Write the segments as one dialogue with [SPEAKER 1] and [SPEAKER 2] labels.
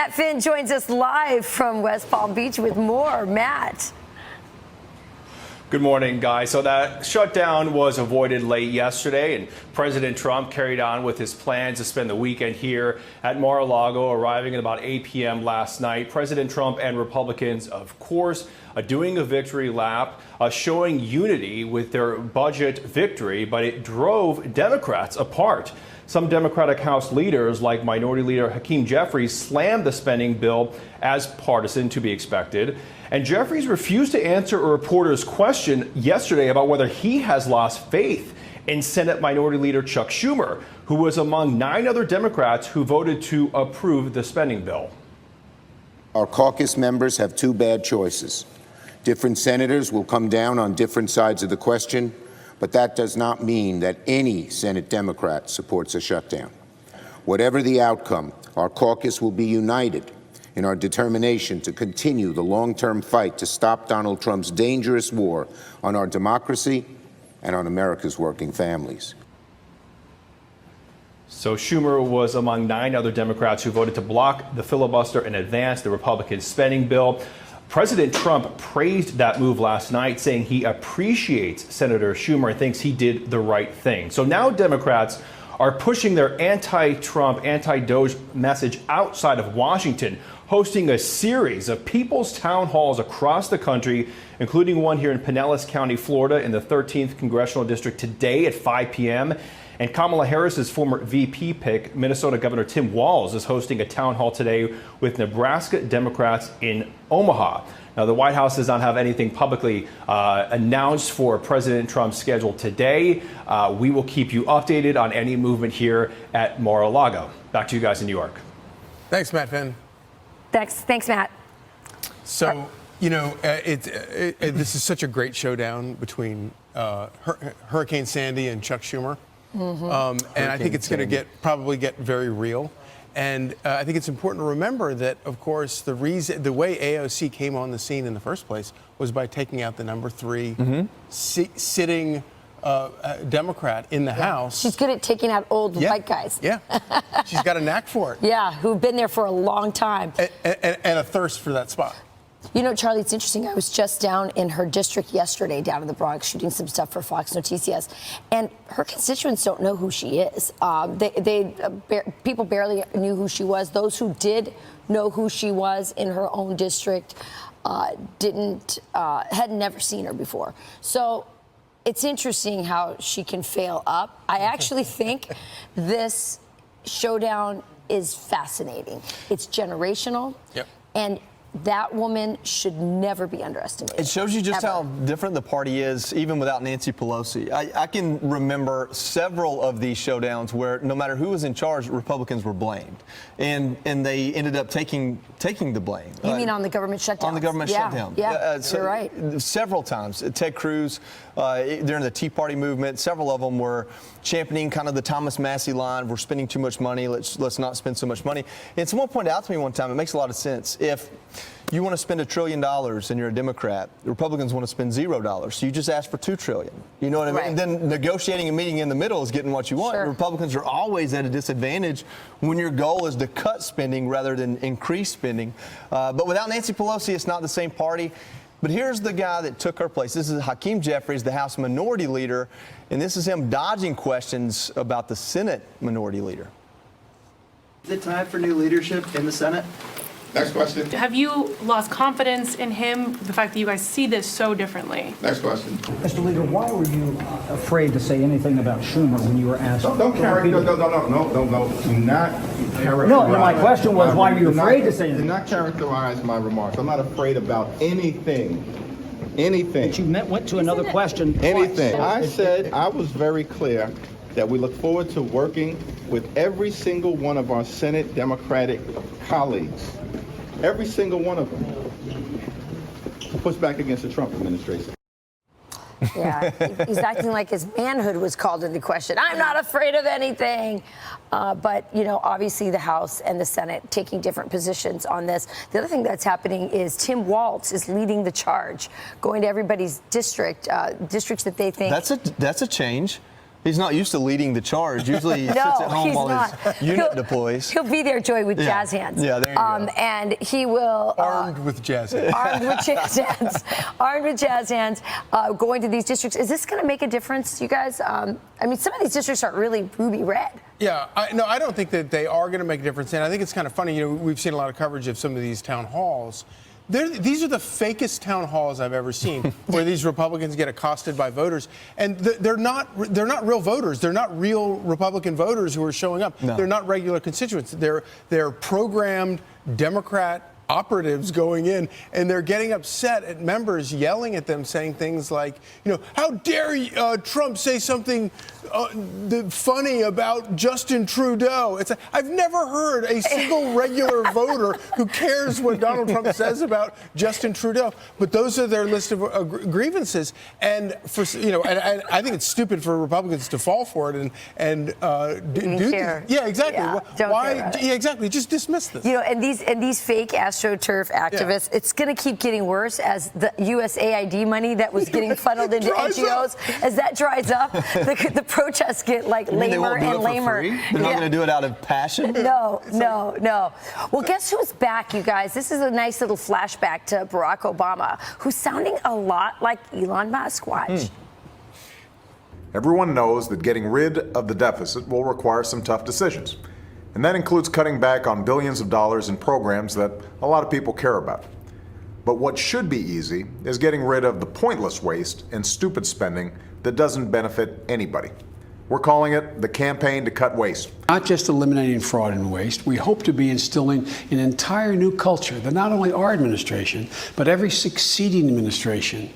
[SPEAKER 1] Matt Finn joins us live from West Palm Beach with more. Matt.
[SPEAKER 2] Good morning, guys. So that shutdown was avoided late yesterday, and President Trump carried on with his plans to spend the weekend here at Mar-a-Lago, arriving at about 8 p.m. last night. President Trump and Republicans, of course, doing a victory lap, showing unity with their budget victory, but it drove Democrats apart. Some Democratic House leaders, like Minority Leader Hakeem Jeffries, slammed the spending bill as partisan, to be expected. And Jeffries refused to answer a reporter's question yesterday about whether he has lost faith in Senate Minority Leader Chuck Schumer, who was among 9 other Democrats who voted to approve the spending bill.
[SPEAKER 3] Our caucus members have 2 bad choices. Different senators will come down on different sides of the question, but that does not mean that any Senate Democrat supports a shutdown. Whatever the outcome, our caucus will be united in our determination to continue the long-term fight to stop Donald Trump's dangerous war on our democracy and on America's working families.
[SPEAKER 2] So Schumer was among 9 other Democrats who voted to block the filibuster and advance the Republican spending bill. President Trump praised that move last night, saying he appreciates Senator Schumer and thinks he did the right thing. So now Democrats are pushing their anti-Trump, anti-DOGE message outside of Washington, hosting a series of people's town halls across the country, including one here in Pinellas County, Florida, in the 13th Congressional District today at 5 p.m. And Kamala Harris's former VP pick, Minnesota Governor Tim Walz, is hosting a town hall today with Nebraska Democrats in Omaha. Now, the White House does not have anything publicly announced for President Trump's schedule today. We will keep you updated on any movement here at Mar-a-Lago. Back to you guys in New York.
[SPEAKER 4] Thanks, Matt Finn.
[SPEAKER 1] Thanks, Matt.
[SPEAKER 4] So, this is such a great showdown between Hurricane Sandy and Chuck Schumer. And I think it's going to probably get very real. And I think it's important to remember that, of course, the way AOC came on the scene in the first place was by taking out the number 3 sitting Democrat in the House.
[SPEAKER 1] She's good at taking out old white guys.
[SPEAKER 4] Yeah, she's got a knack for it.
[SPEAKER 1] Yeah, who've been there for a long time.
[SPEAKER 4] And a thirst for that spot.
[SPEAKER 1] You know, Charlie, it's interesting. I was just down in her district yesterday, down in the Bronx, shooting some stuff for Fox Noticias, and her constituents don't know who she is. People barely knew who she was. Those who did know who she was in her own district had never seen her before. So it's interesting how she can fail up. I actually think this showdown is fascinating. It's generational.
[SPEAKER 4] Yep.
[SPEAKER 1] And that woman should never be underestimated.
[SPEAKER 5] It shows you just
[SPEAKER 1] ever.
[SPEAKER 5] how different the party is, even without Nancy Pelosi. I can remember several of these showdowns where no matter who was in charge, Republicans were blamed. And they ended up taking the blame.
[SPEAKER 1] You mean on the government shutdown?
[SPEAKER 5] On the government shutdown.
[SPEAKER 1] Yeah,
[SPEAKER 5] so
[SPEAKER 1] you're right.
[SPEAKER 5] Several times. Ted Cruz, during the Tea Party movement, several of them were championing kind of the Thomas Massey line, we're spending too much money, let's not spend so much money. And someone pointed out to me one time, it makes a lot of sense. If you want to spend $1 trillion and you're a Democrat, the Republicans want to spend $0. So you just ask for $2 trillion. You know what I mean?
[SPEAKER 1] Right.
[SPEAKER 5] And then negotiating and meeting in the middle is getting what you want.
[SPEAKER 1] Sure.
[SPEAKER 5] Republicans are always at a disadvantage when your goal is to cut spending rather than increase spending. But without Nancy Pelosi, it's not the same party. But here's the guy that took her place. This is Hakeem Jeffries, the House Minority Leader, and this is him dodging questions about the Senate Minority Leader.
[SPEAKER 6] Is it time for new leadership in the Senate?
[SPEAKER 7] Next question.
[SPEAKER 8] Have you lost confidence in him, the fact that you guys see this so differently?
[SPEAKER 7] Next question.
[SPEAKER 9] Mr. Leader, why were you afraid to say anything about Schumer when you were asked?
[SPEAKER 7] Don't carry. No. Do not characterize.
[SPEAKER 9] No, my question was, why were you afraid to say anything?
[SPEAKER 7] Do not characterize my remarks. I'm not afraid about anything. Anything.
[SPEAKER 9] But you went to another question.
[SPEAKER 7] Anything.
[SPEAKER 9] Twice.
[SPEAKER 7] I said, I was very clear that we look forward to working with every single one of our Senate Democratic colleagues. Every single one of them to push back against the Trump administration.
[SPEAKER 1] Yeah, he's acting like his manhood was called into question. I'm not afraid of anything. But, you know, obviously the House and the Senate taking different positions on this. The other thing that's happening is Tim Walz is leading the charge, going to everybody's districts that they think.
[SPEAKER 5] That's a change. He's not used to leading the charge. Usually he sits
[SPEAKER 1] No,
[SPEAKER 5] at home
[SPEAKER 1] he's
[SPEAKER 5] while
[SPEAKER 1] not.
[SPEAKER 5] his unit deploys.
[SPEAKER 1] He'll be there, Joy, with jazz hands.
[SPEAKER 5] Yeah, there you go.
[SPEAKER 1] And he will...
[SPEAKER 4] Armed with jazz hands.
[SPEAKER 1] Armed with jazz hands. Armed with jazz hands, going to these districts. Is this going to make a difference, you guys? I mean, some of these districts are really ruby red.
[SPEAKER 4] Yeah, I don't think that they are going to make a difference. And I think it's kind of funny. You know, we've seen a lot of coverage of some of these town halls. These are the fakest town halls I've ever seen, where these Republicans get accosted by voters, and they're not real voters. They're not real Republican voters who are showing up. No. They're not regular constituents. They're programmed Democrat operatives going in, and they're getting upset at members yelling at them, saying things like, you know, how dare Trump say something funny about Justin Trudeau. It's I've never heard a single regular voter who cares what Donald Trump says about Justin Trudeau. But those are their list of grievances, and and I think it's stupid for Republicans to fall for it and do
[SPEAKER 1] care.
[SPEAKER 4] Yeah, exactly.
[SPEAKER 1] Yeah,
[SPEAKER 4] Why? Yeah, exactly. Just dismiss this.
[SPEAKER 1] You know, and these fake AstroTurf activists, it's going to keep getting worse as the USAID money that was getting funneled into NGOs, as that dries up, the protests get like lamer and lamer.
[SPEAKER 5] They're not going to do it out of passion?
[SPEAKER 1] No. Well, guess who's back, you guys? This is a nice little flashback to Barack Obama, who's sounding a lot like Elon Musk. Watch.
[SPEAKER 10] Everyone knows that getting rid of the deficit will require some tough decisions. And that includes cutting back on billions of dollars in programs that a lot of people care about. But what should be easy is getting rid of the pointless waste and stupid spending that doesn't benefit anybody. We're calling it the Campaign to Cut Waste.
[SPEAKER 11] Not just eliminating fraud and waste, we hope to be instilling an entire new culture that not only our administration, but every succeeding administration.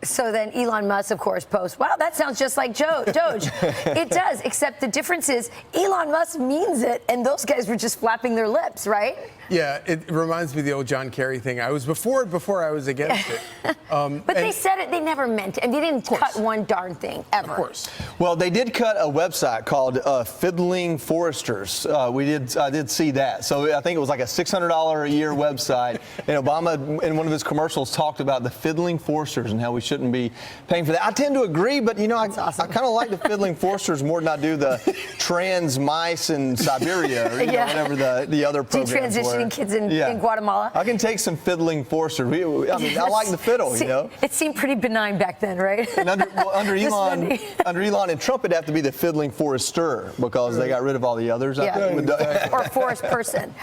[SPEAKER 1] So then Elon Musk, of course, posts, wow, that sounds just like DOGE. It does, except the difference is Elon Musk means it, and those guys were just flapping their lips, right?
[SPEAKER 4] Yeah, it reminds me of the old John Kerry thing. I was before I was against it.
[SPEAKER 1] But they said it, they never meant it, and they didn't cut one darn thing, ever.
[SPEAKER 4] Of course.
[SPEAKER 5] Well, they did cut a website called Fiddling Foresters. I did see that. So I think it was like a $600 a year website. And Obama, in one of his commercials, talked about the Fiddling Foresters and how we shouldn't be paying for that. I tend to agree, but you know, I kind of like the Fiddling Foresters more than I do the trans mice in Siberia or whatever the other programs were.
[SPEAKER 1] Kids in Guatemala.
[SPEAKER 5] I can take some Fiddling Foresters. I like the fiddle, you know.
[SPEAKER 1] It seemed pretty benign back then, right?
[SPEAKER 5] And under Elon and Trump, it'd have to be the Fiddling Forester because they got rid of all the others.
[SPEAKER 1] Yeah. Or forest person.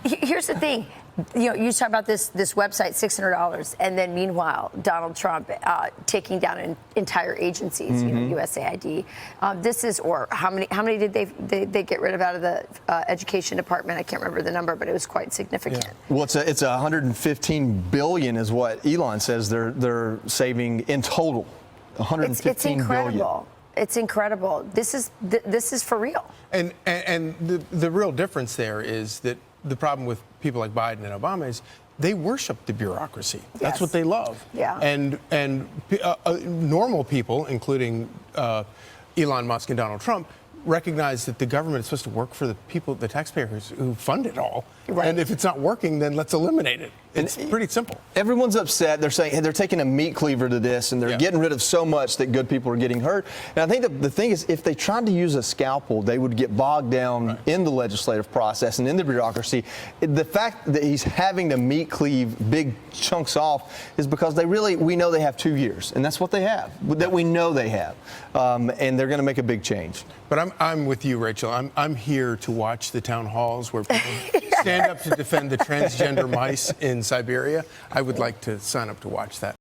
[SPEAKER 1] Here's the thing. You know, you talk about this website, $600, and then meanwhile, Donald Trump taking down entire agencies, you know, USAID. How many did they get rid of out of the education department? I can't remember the number, but it was quite significant.
[SPEAKER 5] Yeah. Well, it's 115 billion is what Elon says they're saving in total. 115
[SPEAKER 1] it's incredible.
[SPEAKER 5] billion.
[SPEAKER 1] It's incredible. This is for real.
[SPEAKER 4] And the real difference there is that the problem with people like Biden and Obama is they worship the bureaucracy. That's what they love.
[SPEAKER 1] Yeah.
[SPEAKER 4] And normal people, including Elon Musk and Donald Trump, recognize that the government is supposed to work for the people, the taxpayers who fund it all. Right. And if it's not working, then let's eliminate it. It's pretty simple.
[SPEAKER 5] Everyone's upset. They're saying they're taking a meat cleaver to this, and they're getting rid of so much that good people are getting hurt. And I think the thing is, if they tried to use a scalpel, they would get bogged down in the legislative process and in the bureaucracy. The fact that he's having to meat cleave big chunks off is because we know they have 2 years, and that's what they have. That we know they have, and they're going to make a big change.
[SPEAKER 4] But I'm with you, Rachel. I'm here to watch the town halls where people stand up to defend the transgender mice in Siberia. I would like to sign up to watch that.